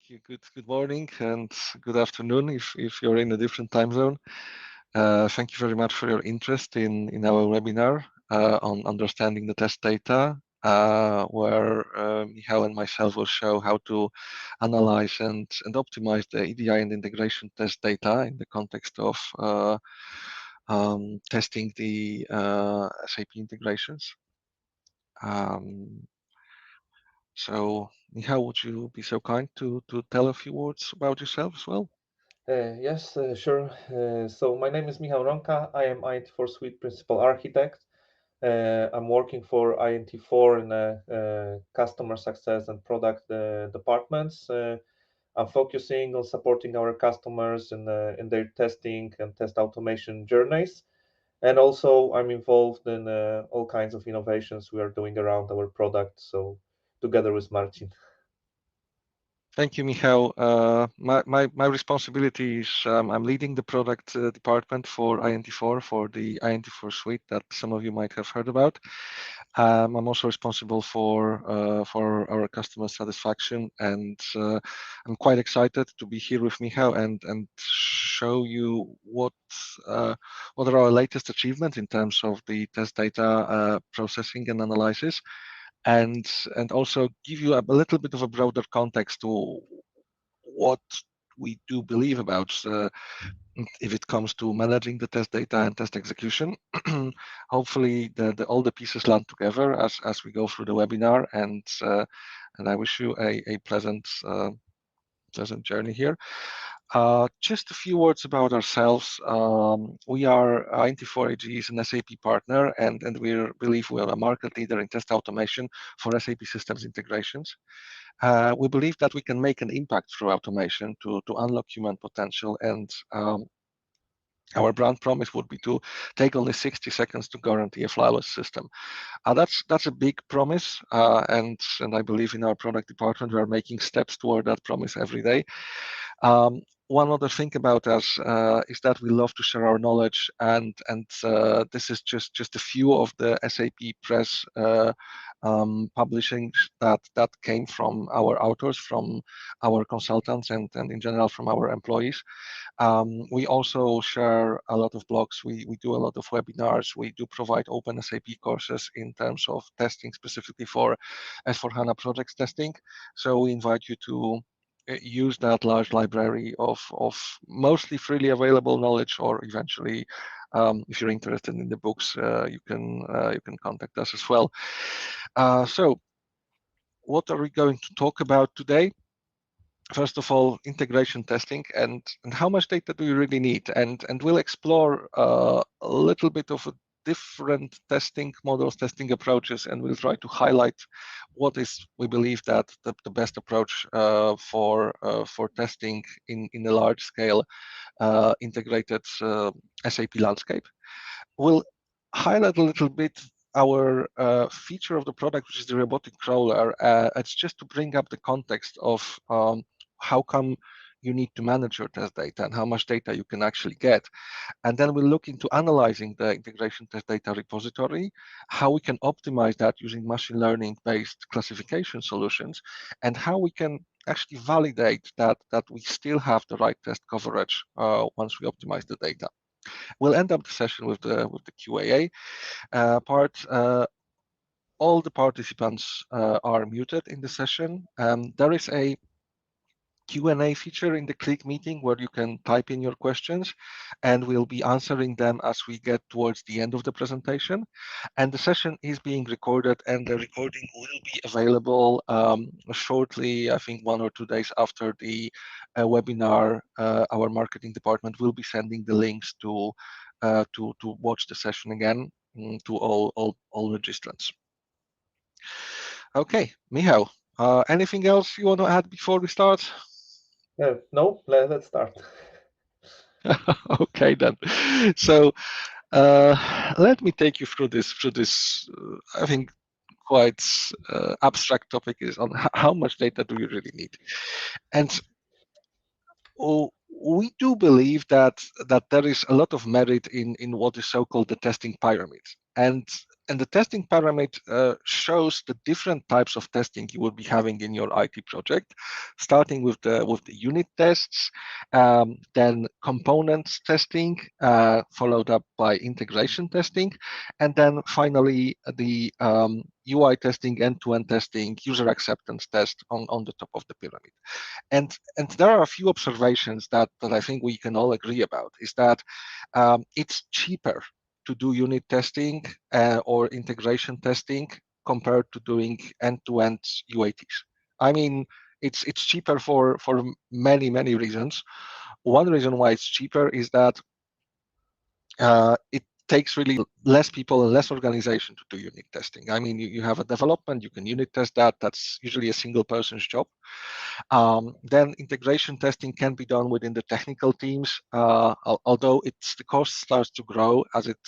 you. Good morning and good afternoon if you're in a different time zone. Thank you very much for your interest in our webinar on understanding the test data, where Michał and myself will show how to analyze and optimize the EDI and integration test data in the context of testing the SAP integrations. So, Michał, would you be so kind to tell a few words about yourself as well? Yes, sure. So my name is Michał Ronka. I am INT4 Suite Principal Architect. I'm working for INT4 in customer success and product departments. I'm focusing on supporting our customers in their testing and test automation journeys. And also I'm involved in all kinds of innovations we are doing around our product. So together with Marcin. Thank you, Michał. My responsibility is I'm leading the product department for INT4, for the INT4 suite that some of you might have heard about. I'm also responsible for our customer satisfaction, and I'm quite excited to be here with Michał and show you what are our latest achievements in terms of the test data processing and analysis. And also give you a little bit of a broader context to what we do believe about if it comes to managing the test data and test execution. Hopefully, all the pieces land together as we go through the webinar, and I wish you a pleasant journey here. Just a few words about ourselves. We are INT4 AG is an SAP partner, and we believe we are a market leader in test automation for SAP systems integrations. We believe that we can make an impact through automation to unlock human potential, and our brand promise would be to take only 60 seconds to guarantee a flawless system. That's a big promise, and I believe in our product department we are making steps toward that promise every day. One other thing about us is that we love to share our knowledge, and this is just a few of the SAP press publishings that came from our authors, from our consultants, and in general from our employees. We also share a lot of blogs. We do a lot of webinars. We do provide open SAP courses in terms of testing specifically for S4HANA projects testing. So we invite you to use that large library of mostly freely available knowledge, or eventually, if you're interested in the books, you can contact us as well. So what are we going to talk about today? First of all, integration testing and how much data do you really need, and we'll explore a little bit of a different testing models, testing approaches, and we'll try to highlight what is, we believe, that the best approach for testing in a large scale integrated SAP landscape. We'll highlight a little bit our feature of the product, which is the robotic crawler. It's just to bring up the context of how come you need to manage your test data and how much data you can actually get. And then we'll look into analyzing the integration test data repository, how we can optimize that using machine learning based classification solutions, and how we can actually validate that we still have the right test coverage once we optimize the data. We'll end up the session with the QAA part. All the participants are muted in the session. There is a Q&A feature in the Click meeting where you can type in your questions, and we'll be answering them as we get towards the end of the presentation. And the session is being recorded, and the recording will be available shortly, I think 1 or 2 days after the webinar. Our marketing department will be sending the links to watch the session again to all registrants. Okay, Michał, anything else you want to add before we start? No, let's start. Okay then. So let me take you through this. I think quite abstract topic is on how much data do you really need, and we do believe that there is a lot of merit in what is so-called the testing pyramid, and the testing pyramid shows the different types of testing you will be having in your IT project, starting with the unit tests, then components testing, followed up by integration testing, and then finally the UI testing, end-to-end testing, user acceptance test on the top of the pyramid. And there are a few observations that I think we can all agree about. Is that it's cheaper to do unit testing or integration testing compared to doing end-to-end UATs. I mean, it's cheaper for many reasons. One reason why it's cheaper is that it takes really less people and less organization to do unit testing. I mean, you have a development, you can unit test that. That's usually a single person's job. Then integration testing can be done within the technical teams, although the cost starts to grow as it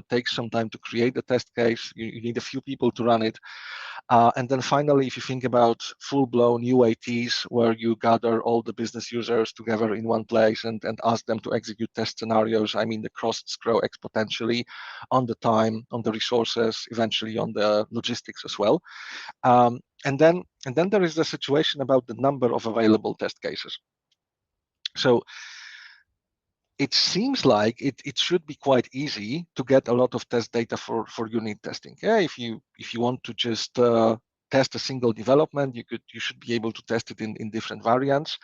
takes some time to create the test case. You need a few people to run it. And then finally, if you think about full-blown UATs, where you gather all the business users together in one place and ask them to execute test scenarios, I mean, the costs grow exponentially on the time, on the resources, eventually on the logistics as well. And then there is the situation about the number of available test cases. So it seems like it should be quite easy to get a lot of test data for unit testing. Yeah, if you want to just test a single development, you should be able to test it in different variants.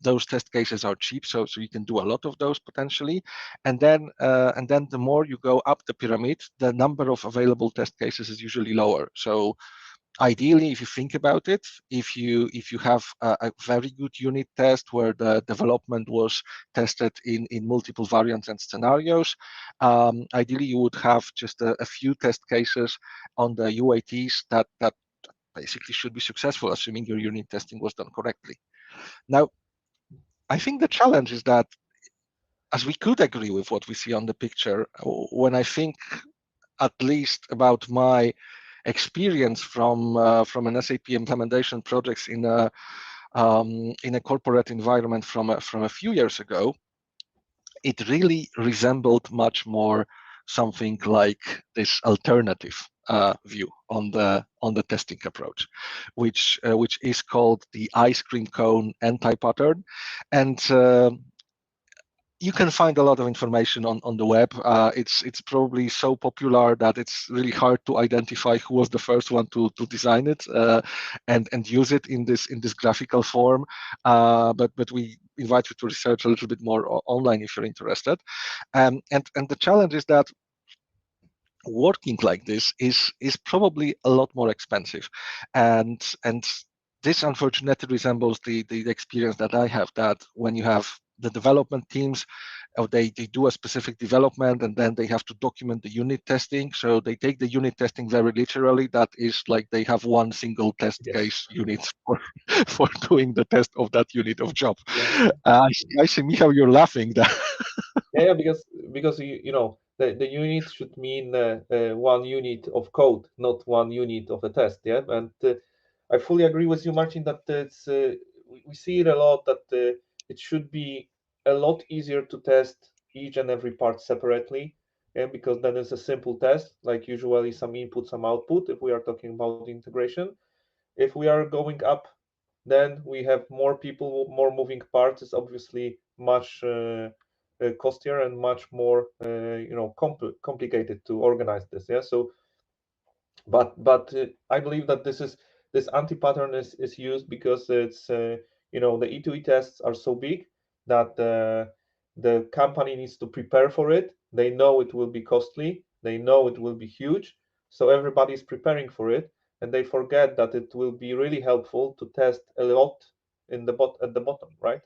Those test cases are cheap, so you can do a lot of those potentially. And then the more you go up the pyramid, the number of available test cases is usually lower. So ideally, if you think about it, if you have a very good unit test where the development was tested in multiple variants and scenarios, ideally you would have just a few test cases on the UATs that basically should be successful, assuming your unit testing was done correctly. Now, I think the challenge is that, as we could agree with what we see on the picture, when I think at least about my experience from an SAP implementation projects in a corporate environment from a few years ago, it really resembled much more something like this alternative view on the testing approach, which is called the ice cream cone anti-pattern, and you can find a lot of information on the web. It's probably so popular that it's really hard to identify who was the first one to design it and use it in this graphical form. But we invite you to research a little bit more online if you're interested. And the challenge is that working like this is probably a lot more expensive, and this unfortunately resembles the experience that I have, that when you have the development teams, they do a specific development and then they have to document the unit testing. So they take the unit testing very literally. That is like they have one single test case unit for doing the test of that unit of job. Yeah. I see, Michał, you're laughing. Yeah, because you know the unit should mean one unit of code, not one unit of a test. Yeah, and I fully agree with you, Martin, that it's we see it a lot that it should be a lot easier to test each and every part separately, because then it's a simple test, like usually some input, some output, if we are talking about integration. If we are going up, then we have more people, more moving parts. It's obviously much costlier and much more complicated to organize this. Yeah, so but I believe that this anti-pattern is used because it's the E2E tests are so big that the company needs to prepare for it. They know it will be costly, they know it will be huge, so everybody is preparing for it, and they forget that it will be really helpful to test a lot at the bottom, right?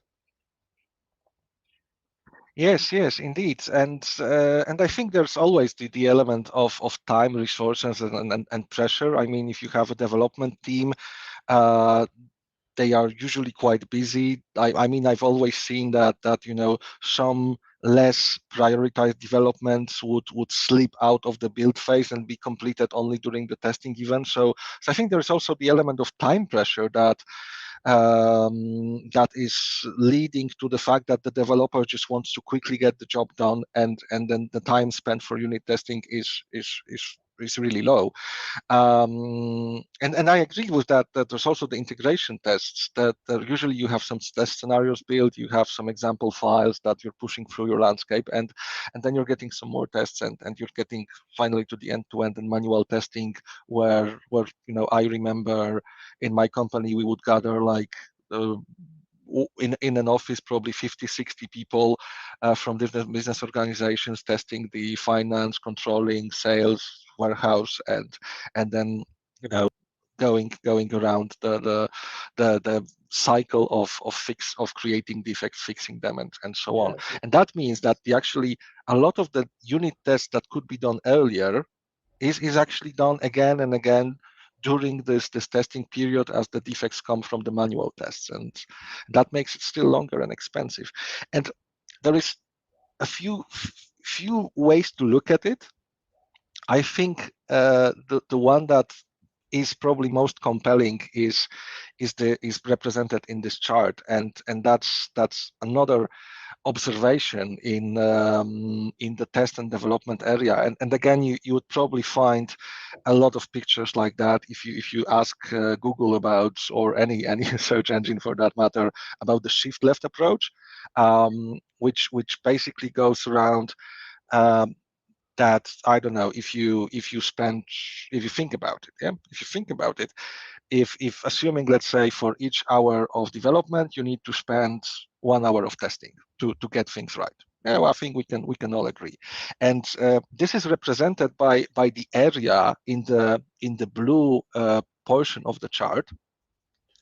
Yes, indeed, and I think there's always the element of time, resources, and pressure. I mean, if you have a development team, they are usually quite busy. I mean, I've always seen that some less prioritized developments would slip out of the build phase and be completed only during the testing event. So I think there's also the element of time pressure that is leading to the fact that the developer just wants to quickly get the job done, and then the time spent for unit testing is is really low. And I agree with that, that there's also the integration tests that usually you have some test scenarios built, you have some example files that you're pushing through your landscape, and then you're getting some more tests, and you're getting finally to the end-to-end and manual testing where I remember in my company we would gather like in an office probably 50-60 people from different business organizations testing the finance, controlling, sales, warehouse, and then going around the cycle of creating defects, fixing them, and so on. And that means that a lot of the unit tests that could be done earlier is actually done again and again during this testing period as the defects come from the manual tests, and that makes it still longer and expensive. And there is a few ways to look at it. I think the one that is probably most compelling is represented in this chart, and that's another observation in the test and development area. And again, you would probably find a lot of pictures like that if you ask Google about, or any search engine for that matter, about the shift left approach, which basically goes around that, I don't know, if you think about it, if you think about it, if assuming, let's say, for each hour of development you need to spend 1 hour of testing to get things right. Well, I think we can all agree. And this is represented by the area in the blue portion of the chart,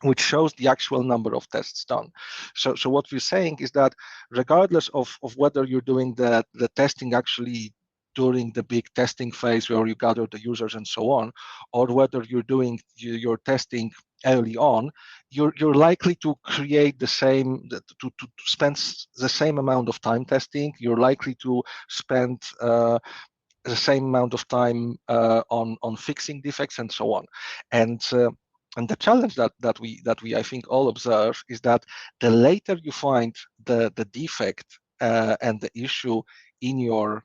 which shows the actual number of tests done. So what we're saying is that regardless of whether you're doing the testing actually during the big testing phase where you gather the users and so on, or whether you're doing your testing early on, you're likely to create the same, to spend the same amount of time testing. You're likely to spend the same amount of time on fixing defects and so on. And the challenge that we I think all observe is that the later you find the defect and the issue in your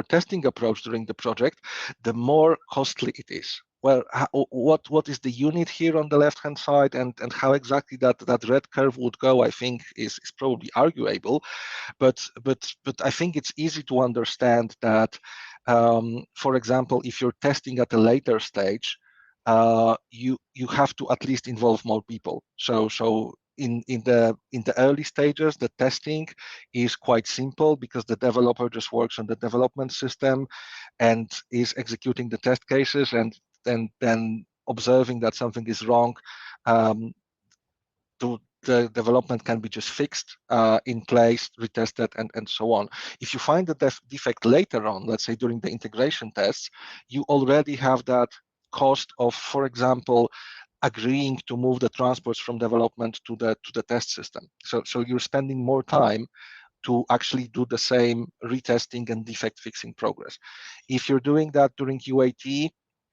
testing approach during the project, the more costly it is. Well, what is the unit here on the left-hand side, and how exactly that red curve would go, I think is probably arguable, but I think it's easy to understand that, for example, if you're testing at a later stage, you have to at least involve more people. So in the early stages, the testing is quite simple because the developer just works on the development system and is executing the test cases, and then observing that something is wrong. The development can be just fixed in place, retested, and so on. If you find the defect later on, let's say during the integration tests, you already have that cost of, for example, agreeing to move the transports from development to the test system. So you're spending more time to actually do the same retesting and defect fixing progress. If you're doing that during UAT,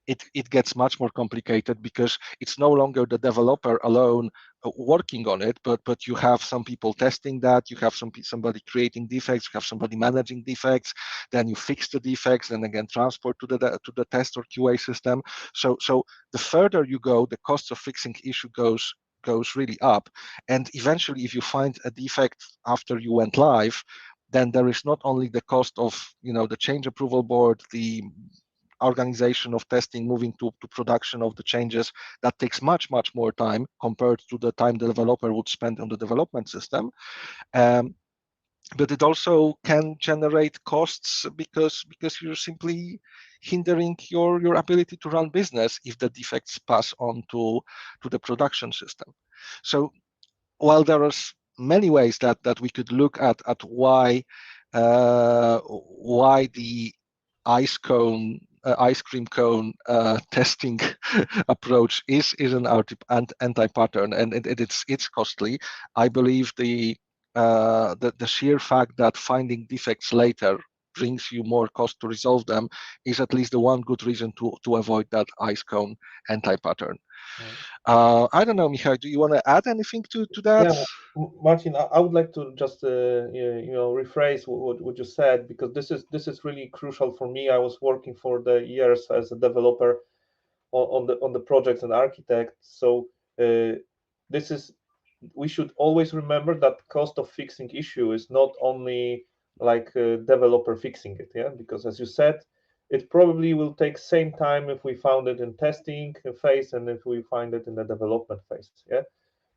it gets much more complicated because it's no longer the developer alone working on it, but you have some people testing that, you have somebody creating defects, you have somebody managing defects, then you fix the defects, and again transport to the test or QA system. So the further you go, the cost of fixing issue goes really up, and eventually, if you find a defect after you went live, then there is not only the cost of the change approval board, the organization of testing, moving to production of the changes, that takes much more time compared to the time the developer would spend on the development system. But it also can generate costs because you're simply hindering your ability to run business if the defects pass on to the production system. So while there are many ways that we could look at why the ice cream cone testing approach is an anti-pattern, and it's costly. I believe the sheer fact that finding defects later brings you more cost to resolve them is at least the one good reason to avoid that ice cone anti-pattern. I don't know, Michał, do you want to add anything to that? Yeah, Martin, I would like to just rephrase what you said, because this is really crucial for me. I was working for the years as a developer on the projects and architect. So we should always remember that cost of fixing issue is not only like a developer fixing it, yeah, because as you said, it probably will take same time if we found it in testing phase and if we find it in the development phase, yeah,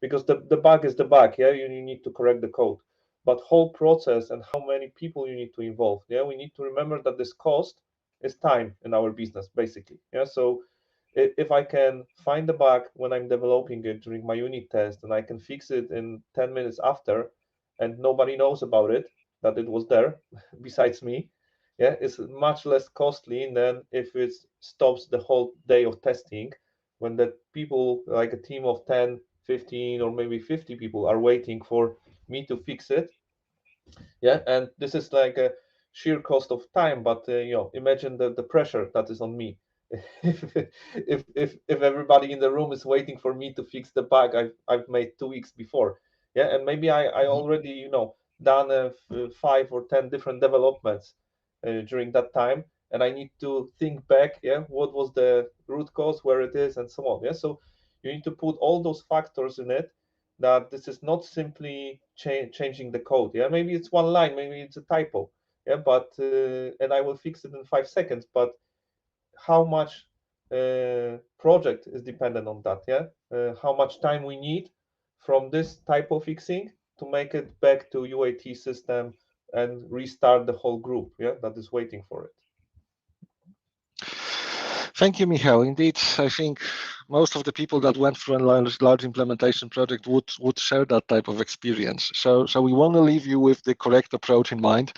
because the bug is the bug, yeah, you need to correct the code, but whole process and how many people you need to involve, yeah, we need to remember that this cost is time in our business basically, yeah. So if I can find the bug when I'm developing it during my unit test and I can fix it in 10 minutes after and nobody knows about it, that it was there besides me, yeah, it's much less costly than if it stops the whole day of testing when the people, like a team of 10, 15, or maybe 50 people are waiting for me to fix it. Yeah, and this is like a sheer cost of time, but imagine the pressure that is on me. If everybody in the room is waiting for me to fix the bug I've made 2 weeks before, yeah, and maybe I already done 5 or 10 different developments during that time, and I need to think back, yeah, what was the root cause, where it is, and so on, yeah. So you need to put all those factors in it, that this is not simply changing the code, yeah, maybe it's one line, maybe it's a typo, yeah, but and I will fix it in 5 seconds, but how much project is dependent on that, yeah, how much time we need from this typo fixing to make it back to UAT system and restart the whole group, yeah, that is waiting for it. Thank you, Michał. Indeed, I think most of the people that went through a large implementation project would share that type of experience. So we want to leave you with the correct approach in mind,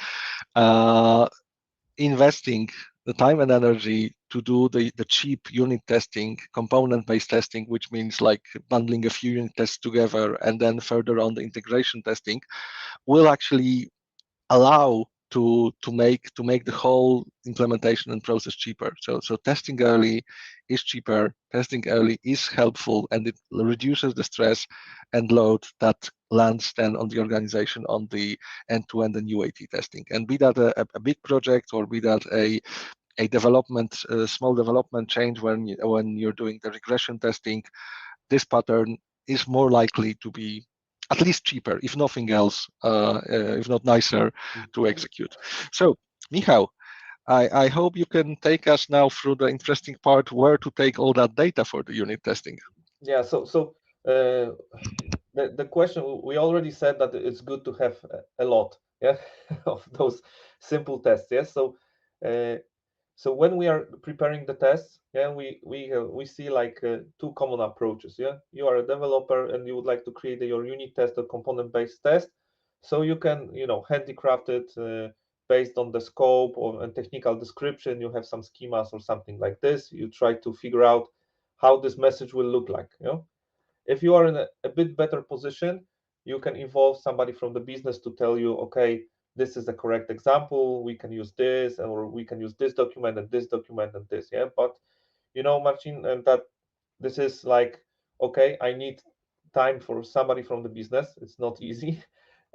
investing the time and energy to do the cheap unit testing, component-based testing, which means like bundling a few unit tests together and then further on the integration testing, will actually allow to make the whole implementation and process cheaper. So testing early is cheaper, testing early is helpful, and it reduces the stress and load that lands then on the organization on the end-to-end and UAT testing. And be that a big project or be that a development, a small development change when you're doing the regression testing, this pattern is more likely to be at least cheaper, if nothing else, if not nicer to execute. So, Michał, I hope you can take us now through the interesting part where to take all that data for the unit testing. Yeah, so the question, we already said that it's good to have a lot, yeah, of those simple tests, yeah. So when we are preparing the tests, yeah, we see like 2 common approaches, yeah. You are a developer and you would like to create your unit test or component-based test, so you can handicraft it based on the scope or and technical description. You have some schemas or something like this. You try to figure out how this message will look like, If you are in a bit better position, you can involve somebody from the business to tell you, okay, this is the correct example, we can use this, or we can use this document and this document and this, yeah. But Marcin, and that this is like, okay, I need time for somebody from the business, it's not easy.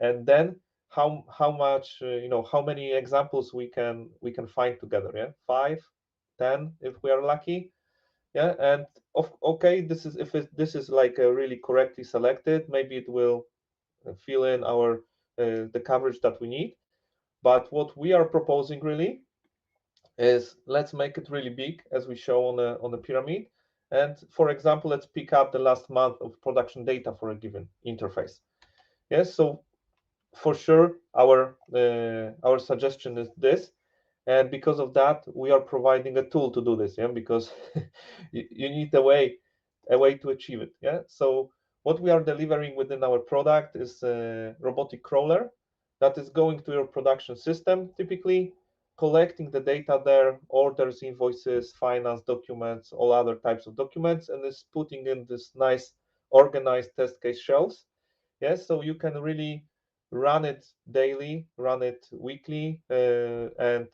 And then how much how many examples we can find together, yeah, 5, 10 if we are lucky, yeah. And okay, this is this is like really correctly selected, maybe it will fill in our the coverage that we need. But what we are proposing really is, let's make it really big, as we show on the pyramid. And for example, let's pick up the last month of production data for a given interface. Yes, so for sure our suggestion is this. And because of that, we are providing a tool to do this, yeah, because you need a way to achieve it, yeah. So what we are delivering within our product is a robotic crawler that is going to your production system, typically collecting the data there, orders, invoices, finance documents, all other types of documents, and is putting in this nice organized test case shells. Yes, so you can really run it daily, run it weekly, and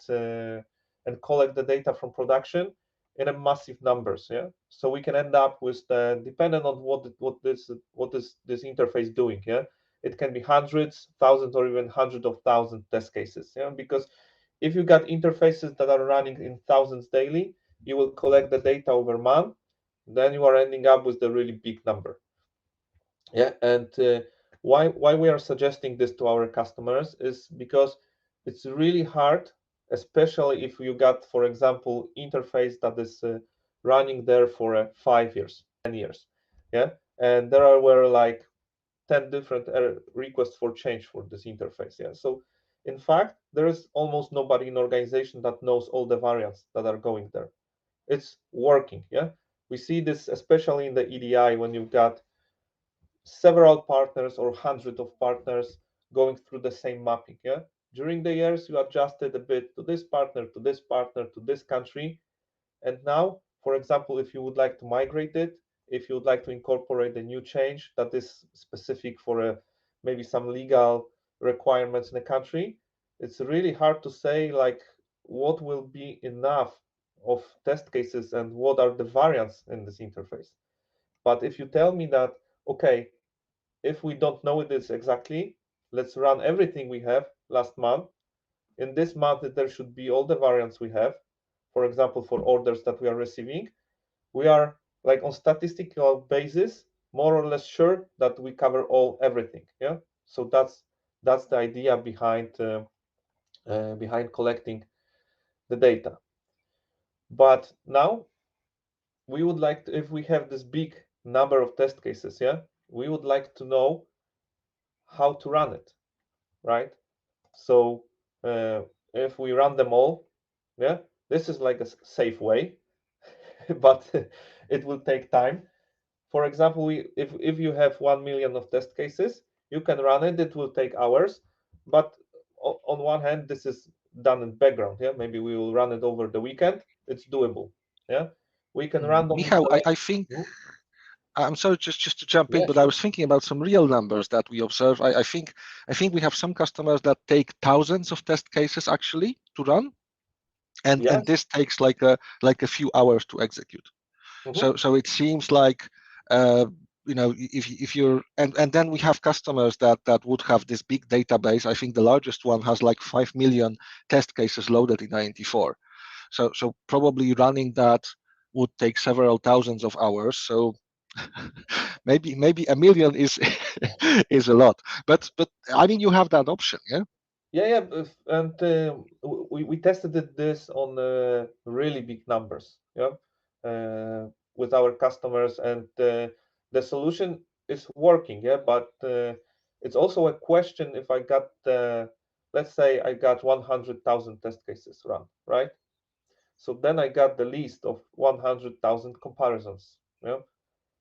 collect the data from production in a massive numbers. Yeah, so we can end up with the, depending on what this interface doing. Yeah, it can be hundreds, thousands, or even hundreds of thousands test cases. Yeah, because if you got interfaces that are running in thousands daily, you will collect the data over month, then you are ending up with the really big number. Yeah, and why we are suggesting this to our customers is because it's really hard, especially if you got, for example, interface that is running there for 5 years, 10 years. Yeah, and were like 10 different requests for change for this interface. Yeah, so in fact, there is almost nobody in organization that knows all the variants that are going there. It's working. Yeah, we see this especially in the EDI when you've got several partners or hundreds of partners going through the same mapping. Yeah, during the years you adjusted a bit to this partner, to this partner, to this country, and now, for example, if you would like to migrate it, if you would like to incorporate a new change that is specific for maybe some legal requirements in the country, it's really hard to say like what will be enough of test cases and what are the variants in this interface. But if you tell me that, okay, if we don't know this exactly, let's run everything we have last month. In this month, there should be all the variants we have. For example, for orders that we are receiving, we are like on statistical basis, more or less sure that we cover everything. Yeah. So that's the idea behind collecting the data. But now we would like to, if we have this big number of test cases, yeah, we would like to know how to run it, right? So if we run them all, yeah, this is like a safe way, but it will take time. For example, if you have 1 million of test cases, you can run it. It will take hours, but on one hand, this is done in background. Yeah, maybe we will run it over the weekend. It's doable. Yeah, we can randomly Michał, select. I think I'm sorry, just to jump in, Yeah, but I sure. was thinking about some real numbers that we observe. I think we have some customers that take thousands of test cases actually to run, and Yes. this takes like a few hours to execute. So it seems like if you're and then we have customers that would have this big database. I think the largest one has like 5 million test cases loaded in INT4. So probably running that would take several thousands of hours. So maybe a million is is a lot, but I mean you have that option. Yeah, and we tested this on really big numbers, yeah, with our customers, and the solution is working, yeah. But it's also a question if I got, let's say I got 100,000 test cases run, right? So then I got the list of 100,000 comparisons, yeah.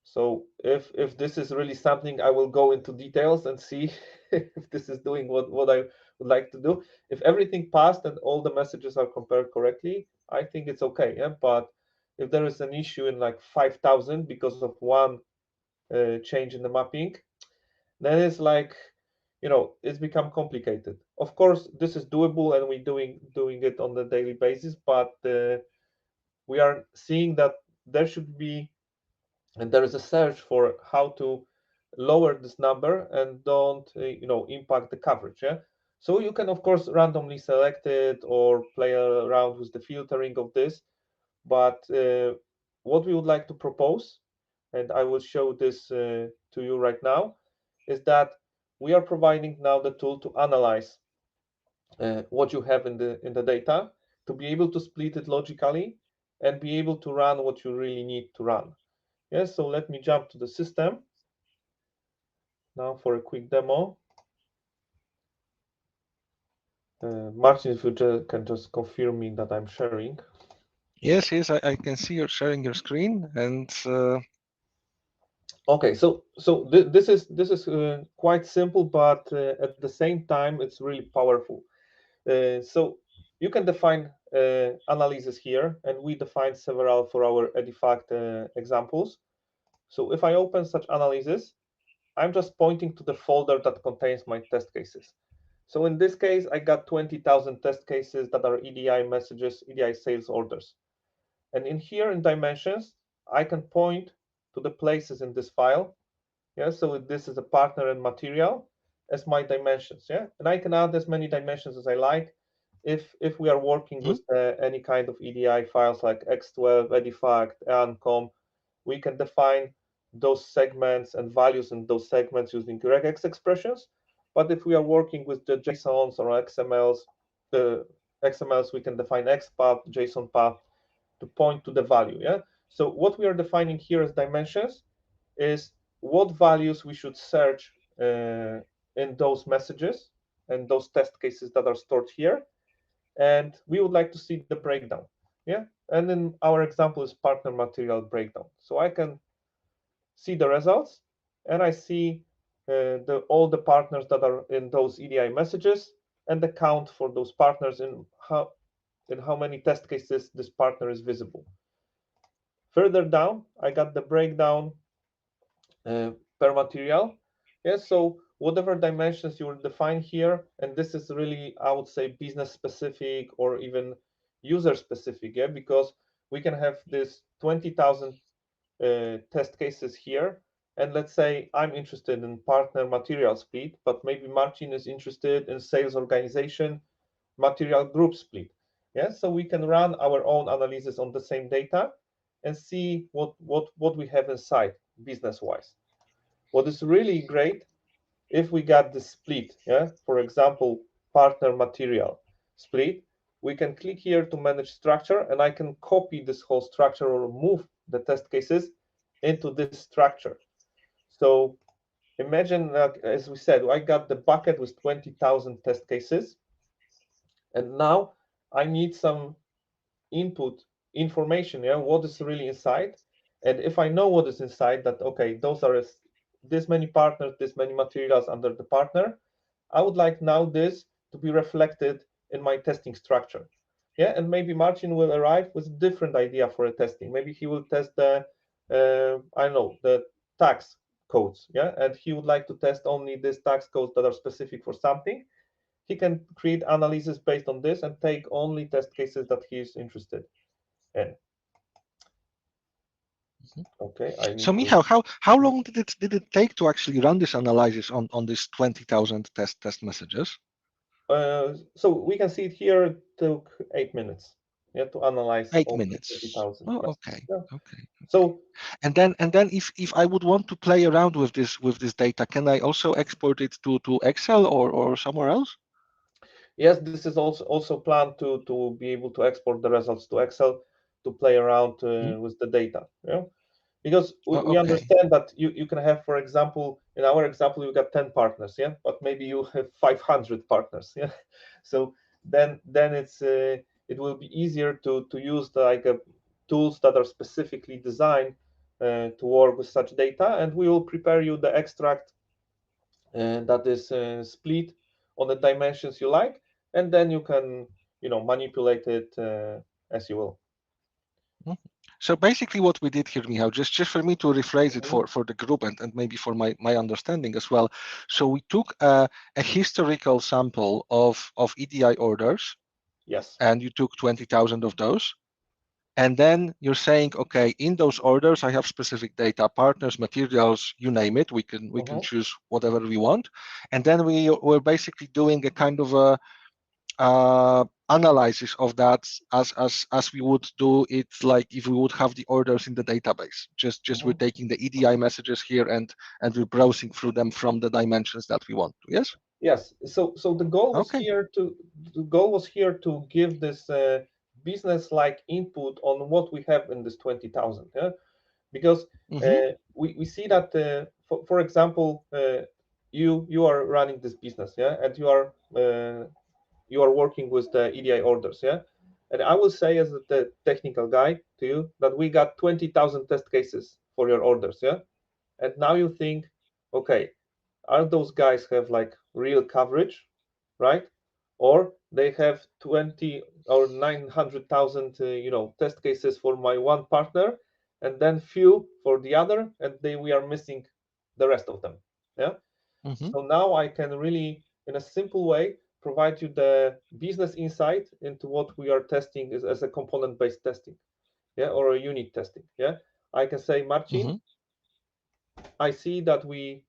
So if this is really something, I will go into details and see if this is doing what I would like to do. If everything passed and all the messages are compared correctly, I think it's okay. Yeah, but if there is an issue in like 5,000 because of one change in the mapping, then it's like, it's become complicated. Of course, this is doable and we're doing it on a daily basis, but we are seeing that there should be, and there is a search for how to lower this number and don't impact the coverage. Yeah, so you can of course randomly select it or play around with the filtering of this, but what we would like to propose, and I will show this to you right now, is that we are providing now the tool to analyze what you have in the data, to be able to split it logically and be able to run what you really need to run. Yes, so let me jump to the system now for a quick demo. Martin, if you can just confirm me that I'm sharing. Yes, I can see you're sharing your screen, and Okay, so this is quite simple, but at the same time it's really powerful. So you can define analysis here, and we define several for our Edifact examples. So if I open such analysis, I'm just pointing to the folder that contains my test cases. So in this case, I got 20,000 test cases that are EDI messages, EDI sales orders. And in here in dimensions, I can point to the places in this file. Yeah, so this is a partner and material as my dimensions. Yeah, and I can add as many dimensions as I like. If we are working with any kind of EDI files like X12, Edifact, Ancom, we can define those segments and values in those segments using regex expressions. But if we are working with the JSONs or XMLs, the XMLs, we can define XPath, JSON path to point to the value. Yeah. So what we are defining here as dimensions is what values we should search in those messages and those test cases that are stored here. And we would like to see the breakdown. Yeah. And then our example is partner material breakdown. So I can see the results and I see all the partners that are in those EDI messages and the count for those partners and how many test cases this partner is visible. Further down, I got the breakdown per material. Yes, so whatever dimensions you will define here, and this is really, I would say, business specific or even user specific, yeah, because we can have this 20,000 test cases here. And let's say I'm interested in partner material split, but maybe Marcin is interested in sales organization material group split. Yeah, so we can run our own analysis on the same data and see what we have inside business-wise. What is really great if we got the split, yeah, for example, partner material split, we can click here to manage structure and I can copy this whole structure or move the test cases into this structure. So imagine, as we said, I got the bucket with 20,000 test cases. And now I need some input information, yeah, what is really inside. And if I know what is inside, that, okay, those are this many partners, this many materials under the partner, I would like now this to be reflected in my testing structure. Yeah, and maybe Marcin will arrive with a different idea for a testing. Maybe he will test the, I don't know, the tax codes, yeah, and he would like to test only these tax codes that are specific for something. He can create analysis based on this and take only test cases that he is interested in. Okay, I need So Michał, how long did it take to actually run this analysis on this 20,000 test messages? So we can see it here. It took 8 minutes. Yeah, to analyze 8 all minutes. 20,000. Oh, Yes. okay. Yeah. Okay. So and then if I would want to play around with this data, can I also export it to Excel or somewhere else? yes, this is also planned to be able to export the results to Excel to play around with the data. Yeah. Because we understand that you can have, for example, in our example, you got 10 partners, yeah, but maybe you have 500 partners, yeah. So then it will be easier to use tools that are specifically designed to work with such data, and we will prepare you the extract that is split on the dimensions you like, and then you can manipulate it as you will. So basically what we did here, Michał, just for me to rephrase it for the group and maybe for my understanding as well. So we took a historical sample of EDI orders. Yes. And you took 20,000 of those. And then you're saying, okay, in those orders, I have specific data, partners, materials, you name it. We can choose whatever we want. And then we're basically doing a kind of a analysis of that as we would do it, like if we would have the orders in the database. Just we're taking the EDI messages here and we're browsing through them from the dimensions that we want to. Yes. Yes. So the goal was here to give this business-like input on what we have in this 20,000. Yeah, because we see that for example, you are running this business, yeah, and you are working with the EDI orders, yeah. And I will say as the technical guy to you that we got 20,000 test cases for your orders, yeah. And now you think, okay, are those guys have like real coverage, right? Or they have 20 or 900,000, test cases for my one partner, and then few for the other, and we are missing the rest of them. Yeah. Mm-hmm. So now I can really, in a simple way, provide you the business insight into what we are testing as a component-based testing, yeah, or a unit testing. Yeah. I can say, Marcin, Mm-hmm. I see that we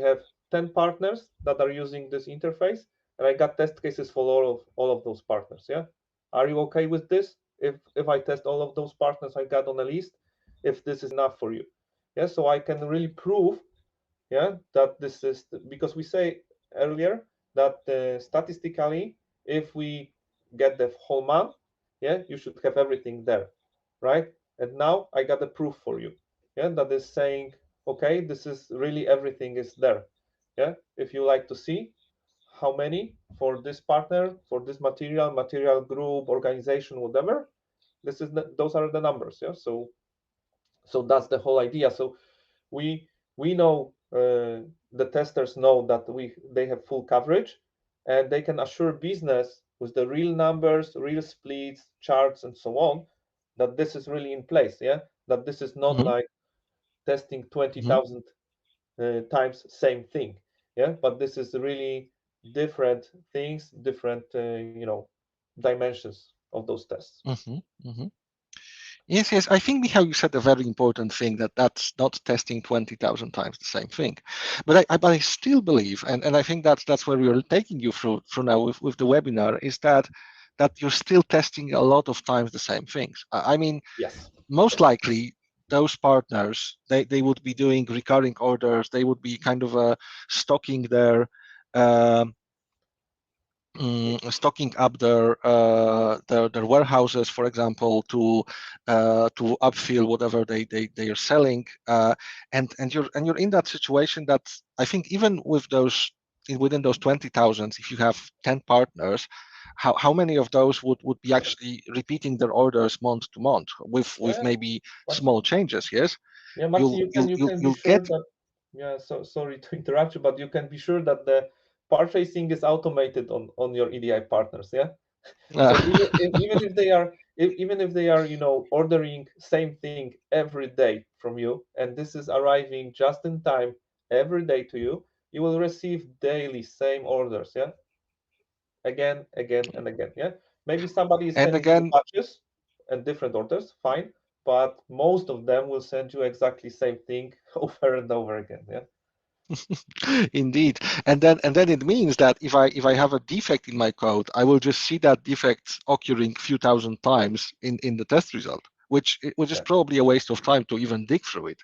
have 10 partners that are using this interface, and I got test cases for all of those partners. Yeah. Are you okay with this? If I test all of those partners I got on the list, if this is enough for you. Yeah. So I can really prove, yeah, that this is because we say earlier that statistically, if we get the whole month, yeah, you should have everything there, right? And now I got the proof for you, yeah, that is saying, okay, this is really everything is there. Yeah, if you like to see how many for this partner, for this material group, organization, whatever, this is those are the numbers. Yeah, so that's the whole idea. So we know, the testers know that they have full coverage, and they can assure business with the real numbers, real splits, charts, and so on, that this is really in place. Yeah, that this is not Mm-hmm. like testing Mm-hmm. 20,000 times same thing. Yeah, but this is really different things, different dimensions of those tests. Mm-hmm. Mm-hmm. Yes, yes. I think, Michał, you said a very important thing, that that's not testing 20,000 times the same thing. But I still believe, and I think that's where we are taking you through now with the webinar, is that you're still testing a lot of times the same things. I mean, Yes. most likely those partners, they would be doing recurring orders. They would be kind of stocking their um, stocking up their warehouses, for example, to upfill whatever they are selling, and you're in that situation that I think even with within those 20,000, if you have 10 partners, how many of those would be actually repeating their orders month to month with Yeah, maybe but small changes? Yes, yeah, Marcin, you'll you'll you'll, you can be you'll sure get. that, yeah, so sorry to interrupt you, but you can be sure that the purchasing is automated on your EDI partners, yeah? So even if they are, even if they are, ordering same thing every day from you, and this is arriving just in time every day to you, you will receive daily same orders, yeah? Again, and again, yeah? Maybe somebody is And sending you again, batches and different orders, fine, but most of them will send you exactly same thing over and over again, yeah? indeed, and then it means that if I have a defect in my code, I will just see that defect occurring a few thousand times in the test result, which is Yeah. probably a waste of time to even dig through it.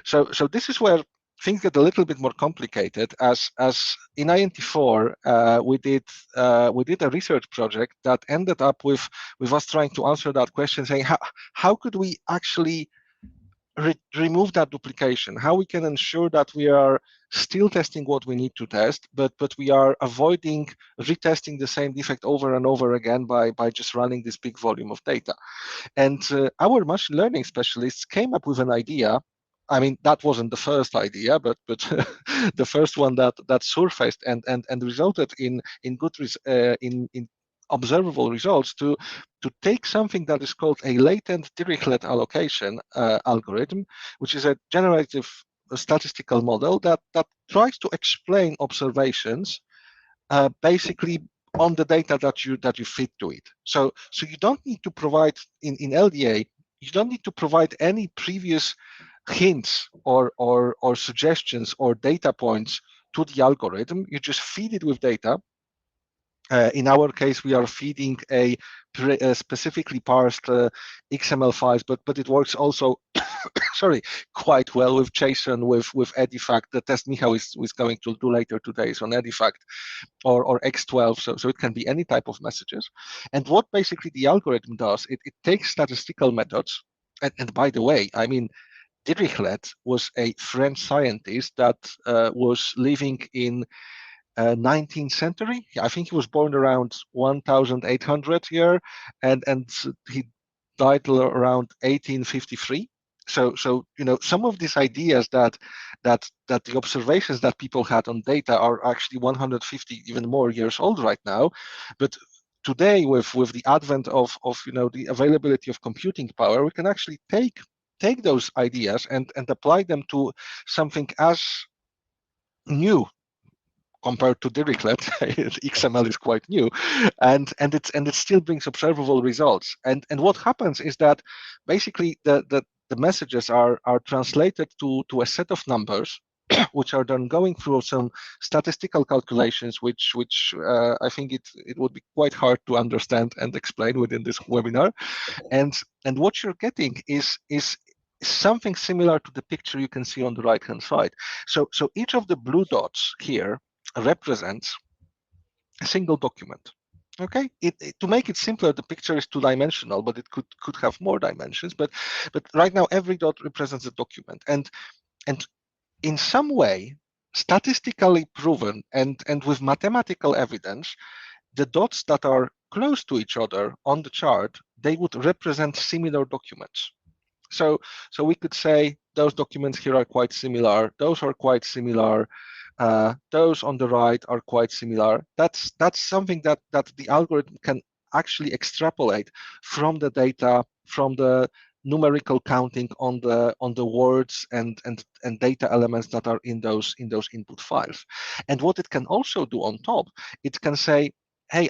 So this is where things get a little bit more complicated. As in INT4, we did a research project that ended up with us trying to answer that question, saying how could we actually remove that duplication, how we can ensure that we are still testing what we need to test, but we are avoiding retesting the same defect over and over again by just running this big volume of data. And our machine learning specialists came up with an idea. I mean, that wasn't the first idea, but the first one that surfaced and resulted in good in observable results, to take something that is called a latent Dirichlet allocation algorithm, which is a generative statistical model that tries to explain observations basically on the data that you feed to it. So you don't need to provide in LDA, you don't need to provide any previous hints or suggestions or data points to the algorithm. You just feed it with data. In our case, we are feeding a specifically parsed XML files, but it works also, sorry, quite well with JSON, with Edifact. The test Michał is going to do later today is on Edifact or X12, so it can be any type of messages. And what basically the algorithm does, it takes statistical methods. And by the way, I mean, Dirichlet was a French scientist that was living in 19th century. I think he was born around 1800 here, and he died around 1853. So some of these ideas that the observations that people had on data are actually 150 even more years old right now, but today with the advent of the availability of computing power, we can actually take those ideas and apply them to something as new compared to Dirichlet. XML is quite new, and it still brings observable results. And what happens is that basically the messages are translated to a set of numbers, which are then going through some statistical calculations, which I think it would be quite hard to understand and explain within this webinar. And what you're getting is something similar to the picture you can see on the right hand side. So each of the blue dots here represents a single document. Okay, to make it simpler, the picture is two-dimensional, but it could have more dimensions. But right now, every dot represents a document, and in some way, statistically proven and with mathematical evidence, the dots that are close to each other on the chart, they would represent similar documents. So we could say those documents here are quite similar. Those are quite similar. Those on the right are quite similar. That's something that the algorithm can actually extrapolate from the data, from the numerical counting on the words and data elements that are in those input files. And what it can also do on top, it can say, hey,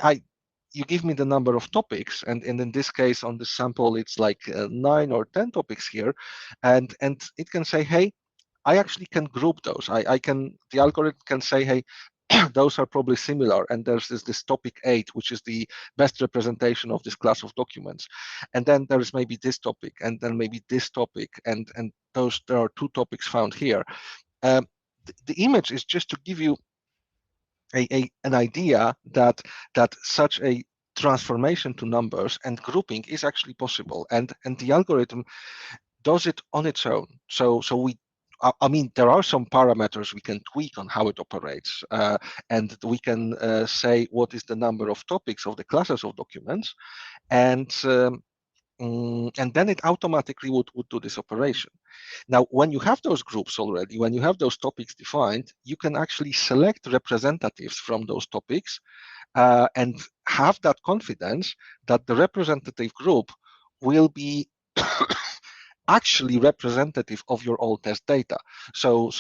you give me the number of topics, and in this case on the sample it's like 9 or 10 topics here, and it can say, hey, I actually can group those. The algorithm can say, hey, those are probably similar, and there's this topic 8, which is the best representation of this class of documents, and then there is maybe this topic, and then maybe this topic, and there are 2 topics found here. The image is just to give you an idea that such a transformation to numbers and grouping is actually possible, and the algorithm does it on its own. So I mean, there are some parameters we can tweak on how it operates, and we can say what is the number of topics of the classes of documents, and then it automatically would do this operation. Now, when you have those groups already, when you have those topics defined, you can actually select representatives from those topics and have that confidence that the representative group will be actually representative of your all test data. So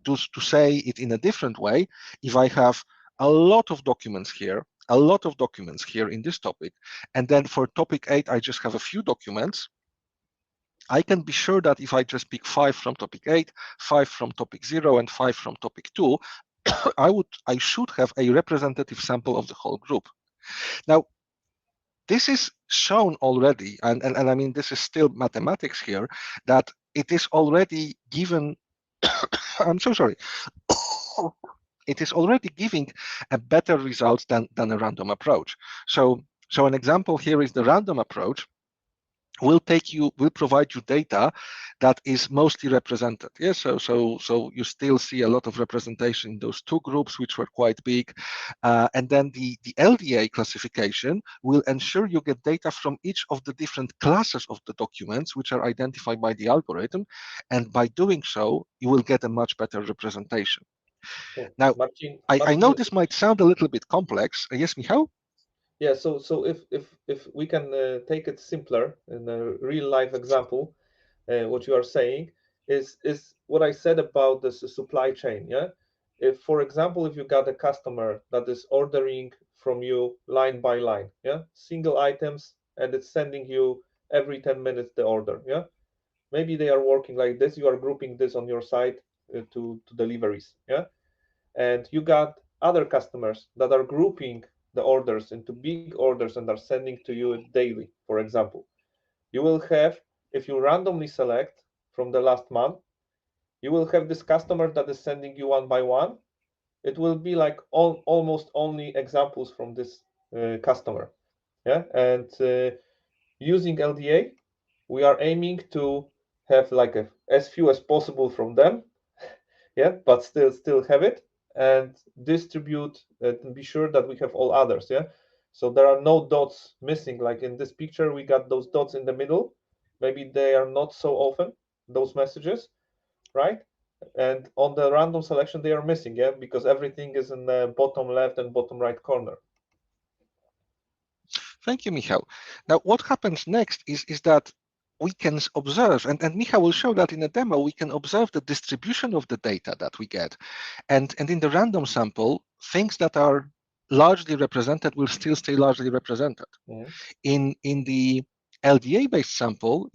to say it in a different way, if I have a lot of documents here in this topic, and then for topic 8, I just have a few documents, I can be sure that if I just pick 5 from topic 8, 5 from topic 0, and 5 from topic 2, I should have a representative sample of the whole group. Now, this is shown already, and I mean, this is still mathematics here, that it is already given, I'm so sorry, it is already giving a better results than a random approach. So an example here is the random approach will provide you data that is mostly represented. Yes, so you still see a lot of representation in those 2 groups, which were quite big, and then the LDA classification will ensure you get data from each of the different classes of the documents, which are identified by the algorithm, and by doing so, you will get a much better representation. So, now, Marcin, I know this might sound a little bit complex. Yes, Michał? Yeah, so if we can take it simpler in a real life example, what you are saying is what I said about the supply chain. Yeah, if for example, if you got a customer that is ordering from you line by line, yeah, single items, and it's sending you every 10 minutes the order. Yeah, maybe they are working like this. You are grouping this on your side to deliveries. Yeah, and you got other customers that are grouping the orders into big orders and are sending to you daily, for example. You will have, if you randomly select from the last month, you will have this customer that is sending you one by one. It will be like almost only examples from this customer. Yeah, and using LDA, we are aiming to have like as few as possible from them. Yeah, but still have it and distribute and be sure that we have all others. Yeah, so there are no dots missing, like in this picture we got those dots in the middle. Maybe they are not so often, those messages, right? And on the random selection they are missing, yeah, because everything is in the bottom left and bottom right corner. Thank you, Michał. Now, what happens next is that we can observe, and Michał will show that in a demo, we can observe the distribution of the data that we get. And in the random sample, things that are largely represented will still stay largely represented. In the LDA-based sample,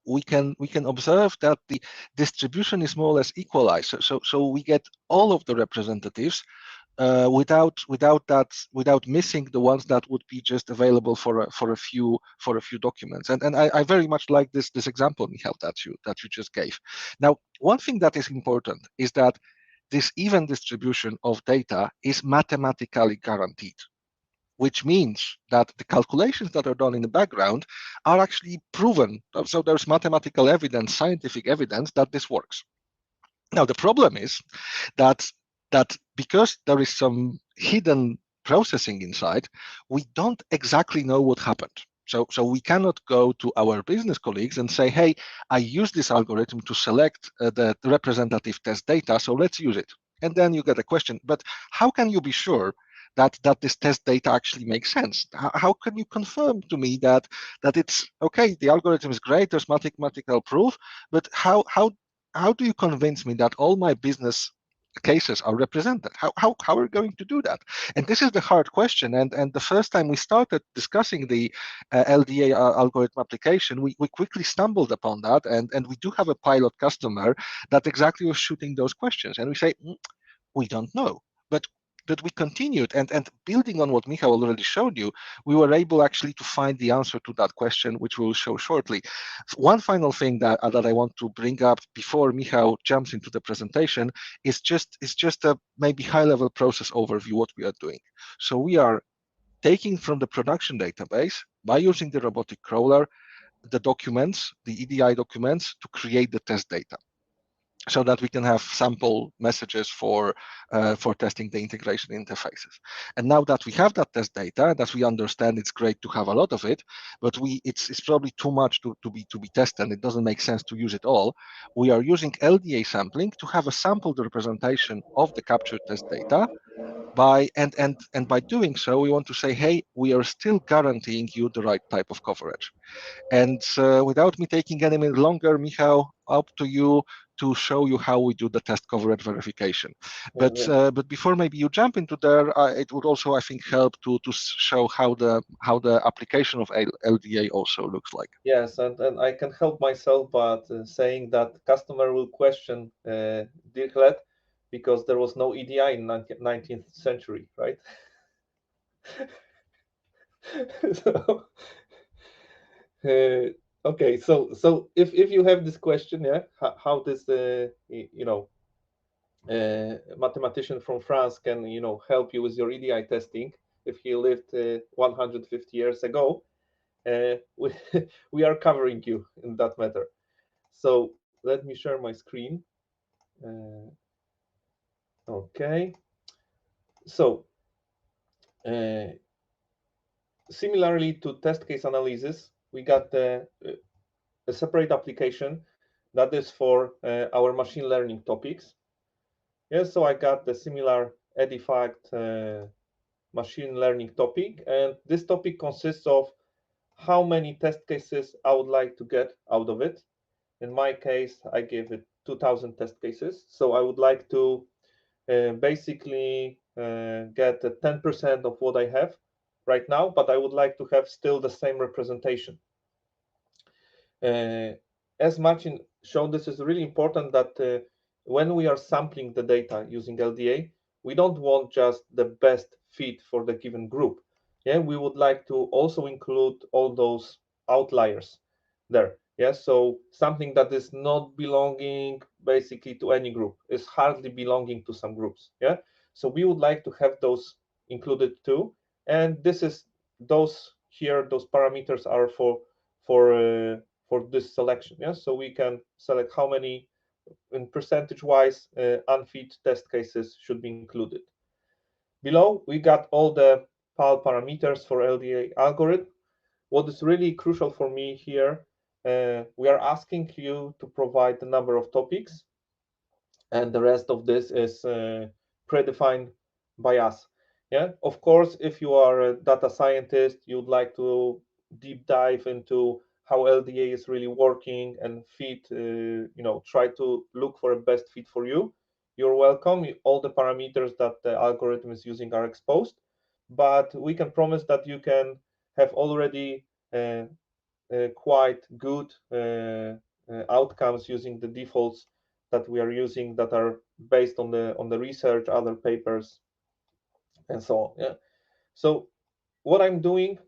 we can observe that the distribution is more or less equalized. So we get all of the representatives without missing the ones that would be just available for a few documents. And I very much like this example, Michał, that you just gave. Now, one thing that is important is that this even distribution of data is mathematically guaranteed, which means that the calculations that are done in the background are actually proven. So there's mathematical evidence, scientific evidence that this works. Now, the problem is that because there is some hidden processing inside, we don't exactly know what happened. So we cannot go to our business colleagues and say, hey, I use this algorithm to select the representative test data, so let's use it. And then you get a question, but how can you be sure that this test data actually makes sense? How can you confirm to me that it's okay, the algorithm is great, there's mathematical proof, but how do you convince me that all my business cases are represented? How are we going to do that? And this is the hard question. And the first time we started discussing the LDA algorithm application, we quickly stumbled upon that. And we do have a pilot customer that exactly was shooting those questions. And we say, we don't know. But we continued, and building on what Michał already showed you, we were able actually to find the answer to that question, which we will show shortly. One final thing that I want to bring up before Michał jumps into the presentation is just a maybe high-level process overview what we are doing. So we are taking from the production database by using the robotic crawler the documents, the EDI documents, to create the test data, so that we can have sample messages for testing the integration interfaces. And now that we have that test data, that we understand it's great to have a lot of it, but it's probably too much to be tested. It doesn't make sense to use it all. We are using LDA sampling to have a sampled representation of the captured test data. By doing so, we want to say, hey, we are still guaranteeing you the right type of coverage. And without me taking any minute longer, Michał, up to you to show you how we do the test coverage verification. But before maybe you jump into there, it would also, I think, help to show how the application of LDA also looks like. Yes, and I can help myself, but saying that customer will question Dirklet because there was no EDI in 19th century, right? So, okay, so if you have this question, yeah, how this mathematician from France can help you with your EDI testing if he lived 150 years ago, we are covering you in that matter. So let me share my screen. Okay, so similarly to test case analysis, we got a separate application that is for our machine learning topics. Yes, so I got the similar Edifact machine learning topic, and this topic consists of how many test cases I would like to get out of it. In my case, I gave it 2000 test cases. So I would like to basically get 10% of what I have right now, but I would like to have still the same representation. As Marcin showed, this is really important that when we are sampling the data using LDA, we don't want just the best fit for the given group. Yeah, we would like to also include all those outliers there. Yeah, so something that is not belonging basically to any group is hardly belonging to some groups. Yeah, so we would like to have those included too. And this is those parameters are for this selection. Yeah, so we can select how many in percentage wise unfit test cases should be included. Below, we got all the PAL parameters for LDA algorithm. What is really crucial for me here, we are asking you to provide the number of topics, and the rest of this is predefined by us. Yeah, of course, if you are a data scientist, you'd like to deep dive into how LDA is really working and fit, try to look for a best fit for you, you're welcome. All the parameters that the algorithm is using are exposed, but we can promise that you can have already quite good outcomes using the defaults that we are using that are based on the research, other papers, and so on. Yeah. So what I'm doing,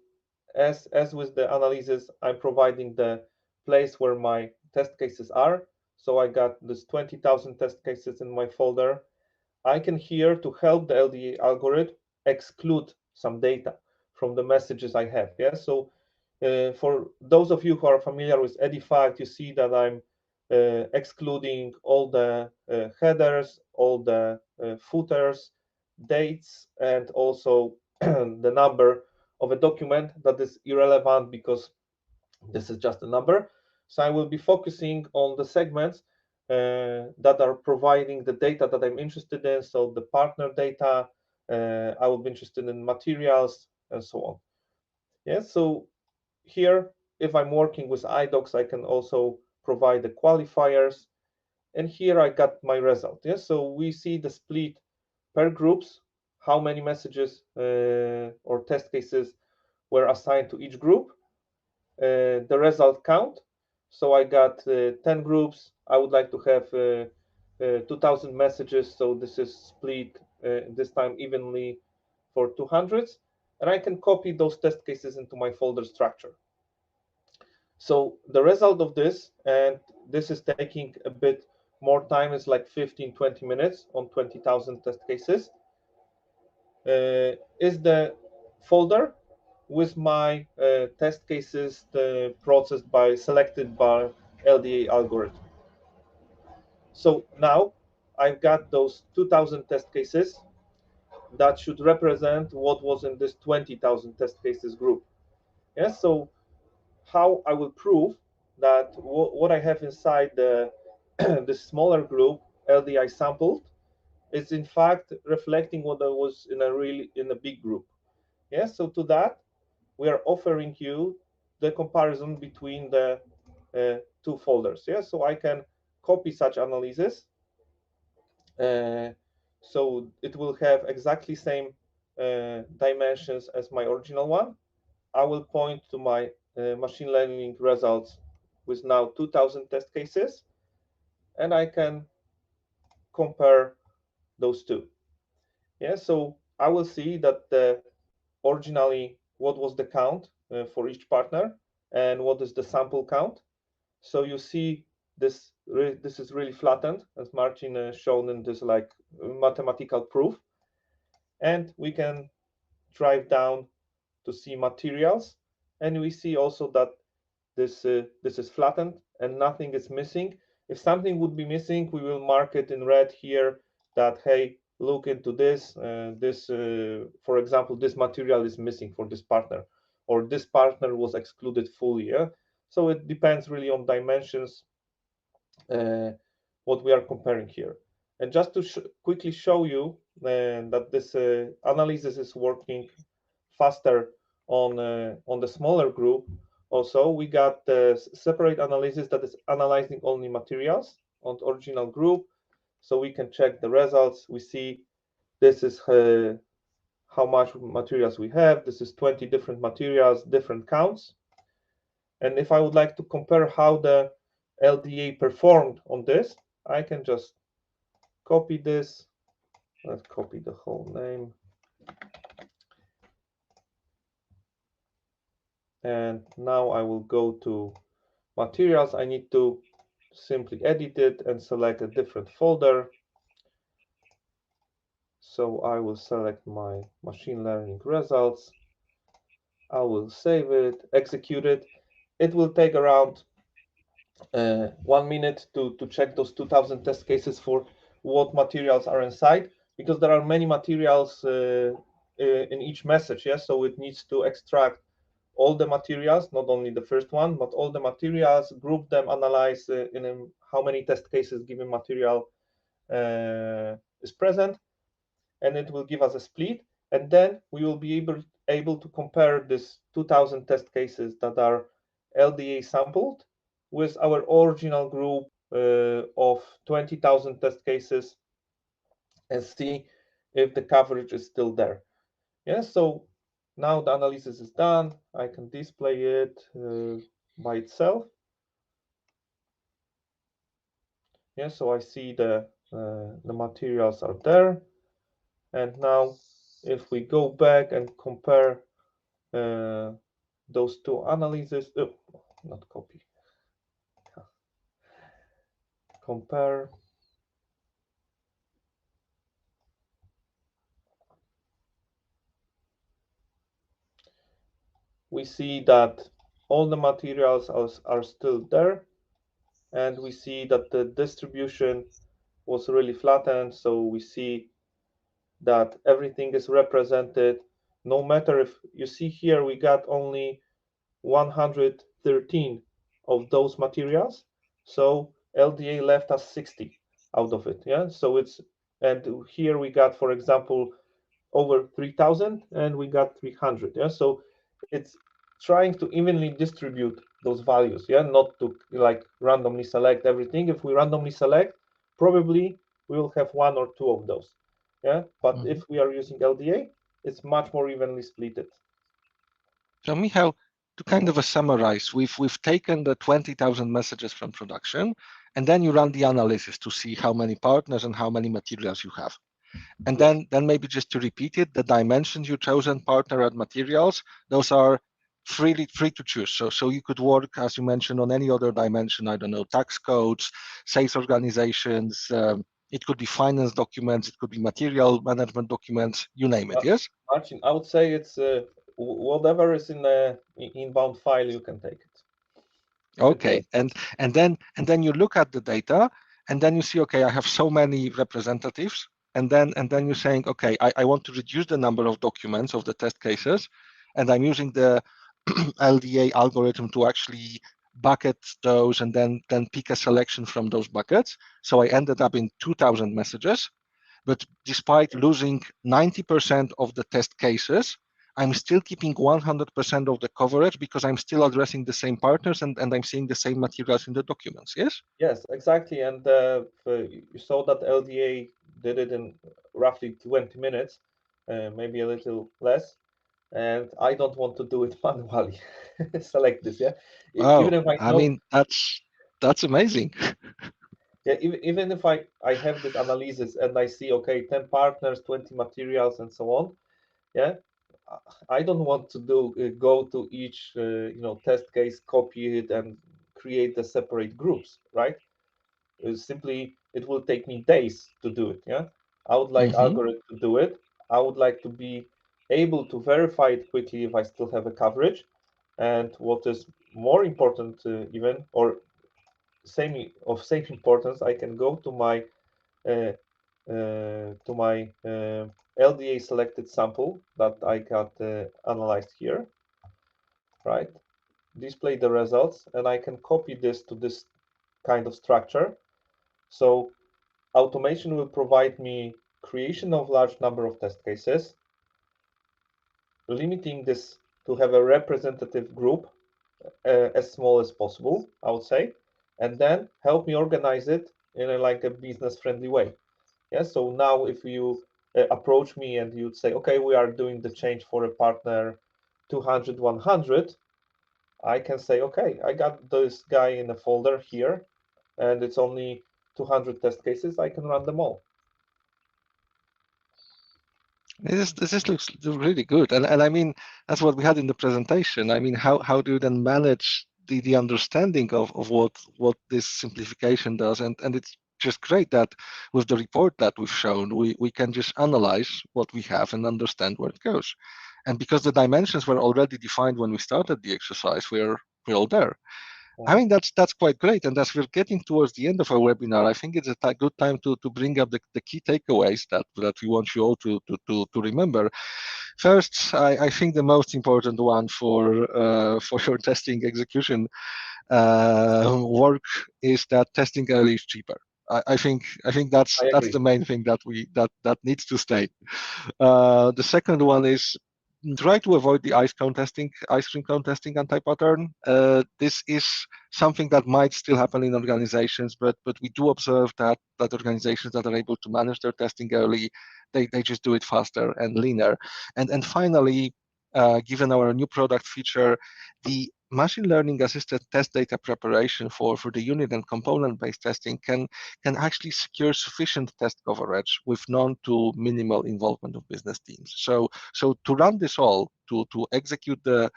as with the analysis, I'm providing the place where my test cases are. So I got this 20,000 test cases in my folder. I can here, to help the LDA algorithm, exclude some data from the messages I have. Yeah. So for those of you who are familiar with Edifact, you see that I'm excluding all the headers, all the footers, dates, and also the number of a document that is irrelevant because this is just a number. So I will be focusing on the segments that are providing the data that I'm interested in. So the partner data, I will be interested in materials, and so on. Yeah, so here, if I'm working with iDocs, I can also provide the qualifiers. And here I got my result. Yeah, so we see the split per groups, how many messages or test cases were assigned to each group, the result count. So I got 10 groups. I would like to have 2,000 messages. So this is split this time evenly for 200s. And I can copy those test cases into my folder structure. So the result of this, and this is taking a bit more time, is like 15, 20 minutes on 20,000 test cases, is the folder with my test cases processed by selected by LDA algorithm. So now I've got those 2,000 test cases that should represent what was in this 20,000 test cases group. Yes, so how I will prove that what I have inside the smaller group LDI sampled is in fact reflecting what there was in a big group. Yes, so to that we are offering you the comparison between the two folders. Yeah, so I can copy such analysis. So it will have exactly same dimensions as my original one. I will point to my machine learning results with now 2,000 test cases, and I can compare those two. Yeah, so I will see that originally what was the count for each partner and what is the sample count. So you see this is really flattened, as Martin shown in this like mathematical proof, and we can drive down to see materials, and we see also that this is flattened and nothing is missing. If something would be missing, we will mark it in red here that, hey, look into this. For example, this material is missing for this partner, or this partner was excluded fully. Yeah? So it depends really on dimensions, what we are comparing here. And just to quickly show you that this analysis is working faster on the smaller group. Also, we got the separate analysis that is analyzing only materials on the original group. So we can check the results. We see this is how much materials we have. This is 20 different materials, different counts. And if I would like to compare how the LDA performed on this, I can just copy this. Let's copy the whole name. And now I will go to materials. I need to simply edit it and select a different folder. So I will select my machine learning results. I will save it, execute it. It will take around 1 minute to check those 2,000 test cases for what materials are inside, because there are many materials in each message. Yeah, so it needs to extract all the materials, not only the first one, but all the materials, group them, analyze in how many test cases given material is present, and it will give us a split. And then we will be able to compare this 2,000 test cases that are LDA sampled with our original group of 20,000 test cases and see if the coverage is still there. Yeah, so now the analysis is done. I can display it by itself. Yeah, so I see the materials are there. And now if we go back and compare those two analyses, oh, not copy, compare. We see that all the materials are still there, and we see that the distribution was really flattened. So we see that everything is represented. No matter if you see here, we got only 113 of those materials. So LDA left us 60 out of it. Yeah. So it's, and here we got, for example, over 3,000 and we got 300. Yeah. So it's trying to evenly distribute those values. Yeah. Not to like randomly select everything. If we randomly select, probably we will have one or two of those. Yeah. But if we are using LDA, it's much more evenly splitted. So Michał, to kind of summarize, we've taken the 20,000 messages from production, and then you run the analysis to see how many partners and how many materials you have. And Yes. then maybe just to repeat it, the dimensions you chosen, partner and materials, those are free to choose. So you could work, as you mentioned, on any other dimension. I don't know, tax codes, sales organizations. It could be finance documents. It could be material management documents. You name it. Yes. Marcin, I would say it's whatever is in the inbound file, you can take it. Okay, and then you look at the data, and then you see, okay, I have so many representatives, and then you're saying, okay, I want to reduce the number of documents of the test cases, and I'm using the LDA algorithm to actually bucket those and then pick a selection from those buckets. So I ended up in 2,000 messages, but despite losing 90% of the test cases, I'm still keeping 100% of the coverage because I'm still addressing the same partners and I'm seeing the same materials in the documents, yes? Yes, exactly. And you saw that LDA did it in roughly 20 minutes, maybe a little less. And I don't want to do it manually. Select this, yeah. Even Wow, if I I know, mean, that's amazing. yeah, even if I have this analysis and I see, okay, 10 partners, 20 materials, and so on, yeah, I don't want to do go to each test case, copy it, and create the separate groups, right? Simply, it will take me days to do it. Yeah, I would like algorithm to do it. I would like to be able to verify it quickly if I still have a coverage. And what is more important, even or same importance, I can go to my uh, LDA selected sample that I got analyzed here, right? Display the results, and I can copy this to this kind of structure. So automation will provide me creation of large number of test cases, limiting this to have a representative group as small as possible, I would say, and then help me organize it in a business friendly way. Yeah, so now if you approach me and you'd say, okay, we are doing the change for a partner 200, 100, I can say, okay, I got this guy in a folder here, and it's only 200 test cases. I can run them all. This looks really good, and I mean that's what we had in the presentation. I mean, how do you then manage the understanding of what this simplification does, and it's just great that with the report that we've shown, we can just analyze what we have and understand where it goes, and because the dimensions were already defined when we started the exercise, we're all there. I mean, that's quite great. And as we're getting towards the end of our webinar, I think it's a good time to bring up the key takeaways that we want you all to remember. First, I think the most important one for your testing execution work is that testing early is cheaper. I think that's the main thing that needs to stay. The second one is try to avoid the ice cream cone testing anti-pattern. This is something that might still happen in organizations, but we do observe that organizations that are able to manage their testing early, they just do it faster and leaner. And finally, given our new product feature, the machine learning assisted test data preparation for the unit and component based testing can actually secure sufficient test coverage with none to minimal involvement of business teams. So to run this all, to execute the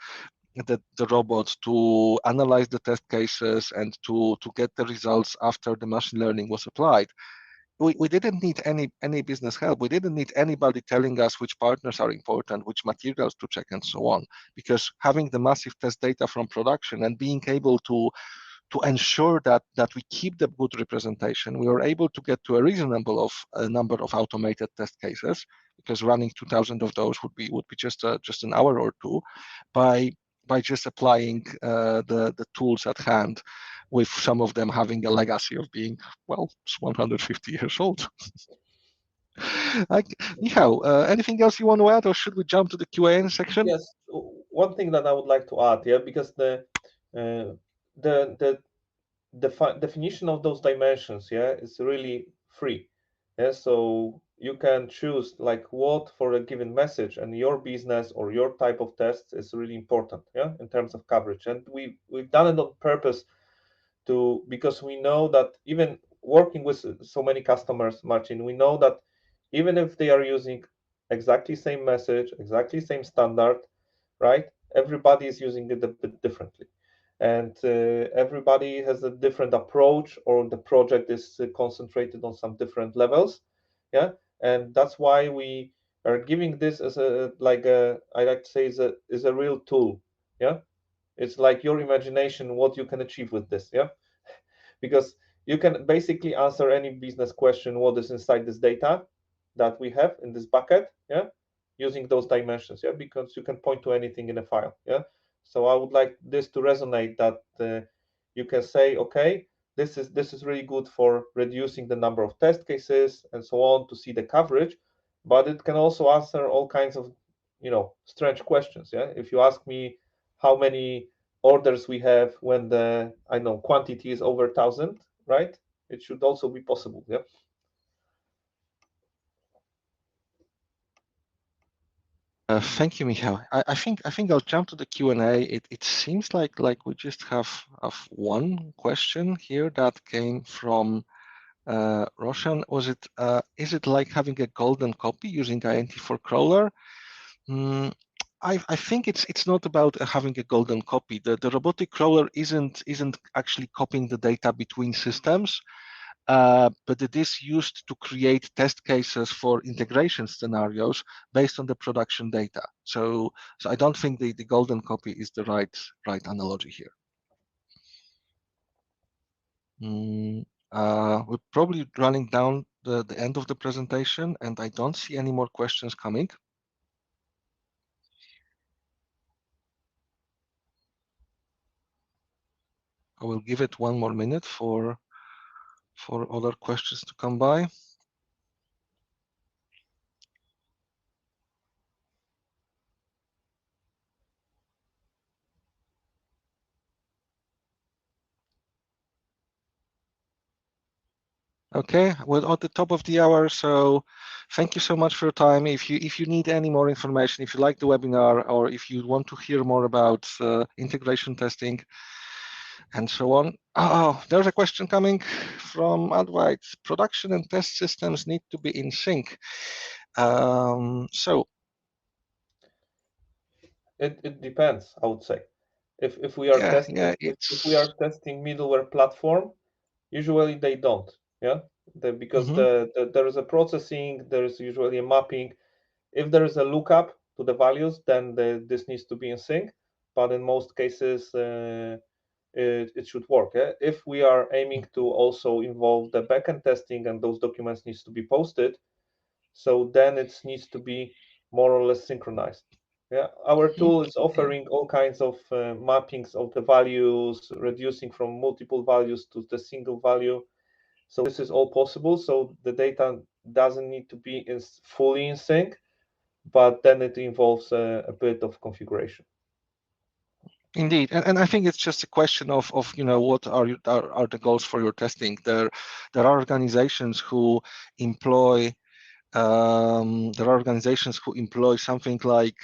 robots, to analyze the test cases, and to get the results after the machine learning was applied, we didn't need any business help. We didn't need anybody telling us which partners are important, which materials to check, and so on. Because having the massive test data from production and being able to ensure that we keep the good representation, we were able to get to a reasonable number of automated test cases, because running 2,000 of those would be just an hour or two, by just applying the tools at hand, with some of them having a legacy of being, well, 150 years old. Michał, anything else you want to add, or should we jump to the Q&A section? Yes, one thing that I would like to add, yeah, because the definition of those dimensions, yeah, is really free. Yeah, so you can choose like what for a given message, and your business or your type of test is really important, yeah, in terms of coverage. And we've done it on purpose because we know that even working with so many customers, Martin, we know that even if they are using exactly same message, exactly same standard, right? Everybody is using it a bit differently, and everybody has a different approach, or the project is concentrated on some different levels, yeah. And that's why we are giving this as I like to say, is a real tool, yeah. It's like your imagination, what you can achieve with this, yeah. Because you can basically answer any business question, what is inside this data that we have in this bucket, yeah, using those dimensions, yeah, because you can point to anything in a file, yeah. So I would like this to resonate, that you can say, okay, this is really good for reducing the number of test cases and so on, to see the coverage, but it can also answer all kinds of, strange questions, yeah. If you ask me how many orders we have when the quantity is over 1,000, right? It should also be possible, yeah. Thank you, Michał. I think I'll jump to the Q&A. It seems like we just have one question here that came from Roshan. Is it like having a golden copy using INT4 crawler? I think it's not about having a golden copy. The robotic crawler isn't actually copying the data between systems. But it is used to create test cases for integration scenarios based on the production data. So I don't think the golden copy is the right analogy here. We're probably running down the end of the presentation, and I don't see any more questions coming. I will give it one more minute for other questions to come by. Okay, we're at the top of the hour, so thank you so much for your time. If you need any more information, if you like the webinar, or if you want to hear more about integration testing and so on. Oh, there's a question coming from Advait. Production and test systems need to be in sync. So it depends, I would say. If we are testing if we are testing middleware platform, usually they don't, yeah. Because there is a processing, there is usually a mapping. If there is a lookup to the values, then this needs to be in sync. But in most cases, it should work. Yeah? If we are aiming to also involve the backend testing, and those documents needs to be posted, so then it needs to be more or less synchronized. Yeah, our tool is offering all kinds of mappings of the values, reducing from multiple values to the single value. So this is all possible. So the data doesn't need to be fully in sync, but then it involves a bit of configuration. Indeed, and I think it's just a question of what are the goals for your testing. There are organizations who employ something like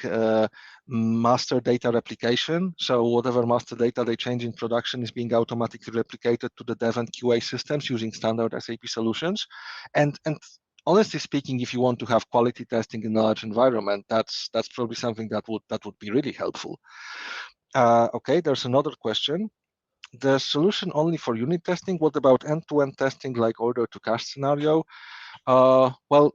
master data replication. So whatever master data they change in production is being automatically replicated to the dev and QA systems using standard SAP solutions. And honestly speaking, if you want to have quality testing in a large environment, that's probably something that would be really helpful. Okay, there's another question. The solution only for unit testing. What about end-to-end testing, like order to cash scenario? Well,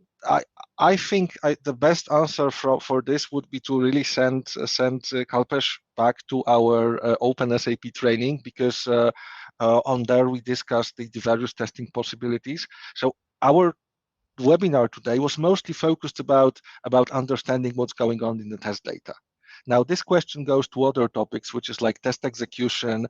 I think the best answer for this would be to really send Kalpesh back to our Open SAP training, because on there we discussed the various testing possibilities. So our webinar today was mostly focused about understanding what's going on in the test data. Now, this question goes to other topics, which is like test execution,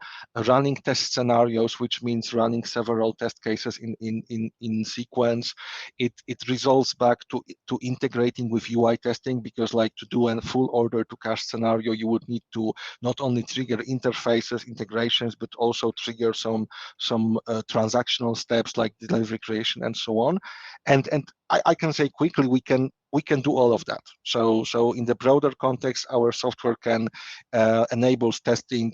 running test scenarios, which means running several test cases in sequence. It results back to integrating with UI testing, because like to do a full order to cash scenario, you would need to not only trigger interfaces, integrations, but also trigger some transactional steps like delivery creation and so on. And I can say quickly, we can do all of that. So in the broader context, our software can enables testing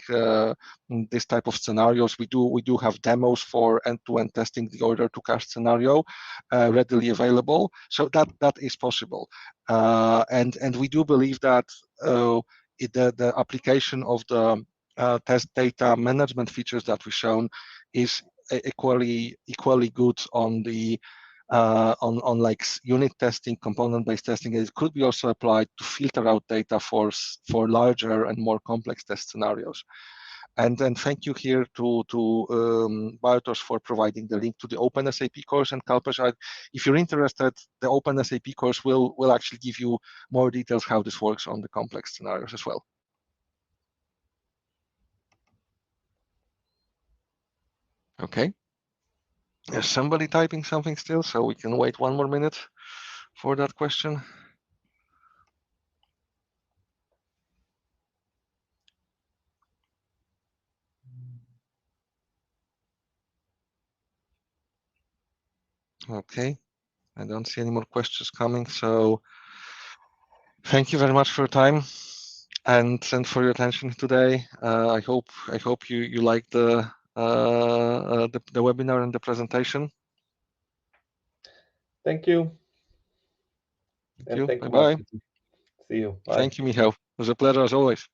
this type of scenarios. We do have demos for end-to-end testing the order to cash scenario readily available. So that is possible, and we do believe that the application of the test data management features that we've shown is equally good on the on like unit testing, component-based testing. It could be also applied to filter out data for larger and more complex test scenarios. And then thank you here to Bartosz for providing the link to the Open SAP course. And Kalpesh, if you're interested, the Open SAP course will actually give you more details how this works on the complex scenarios as well. Okay. Is somebody typing something still, so we can wait 1 more minute for that question? Okay, I don't see any more questions coming, so thank you very much for your time and for your attention today. I hope you liked the webinar and the presentation. Thank you. Thank you. Thank Bye-bye. you. See you. Bye. Thank you, Michał. It was a pleasure as always.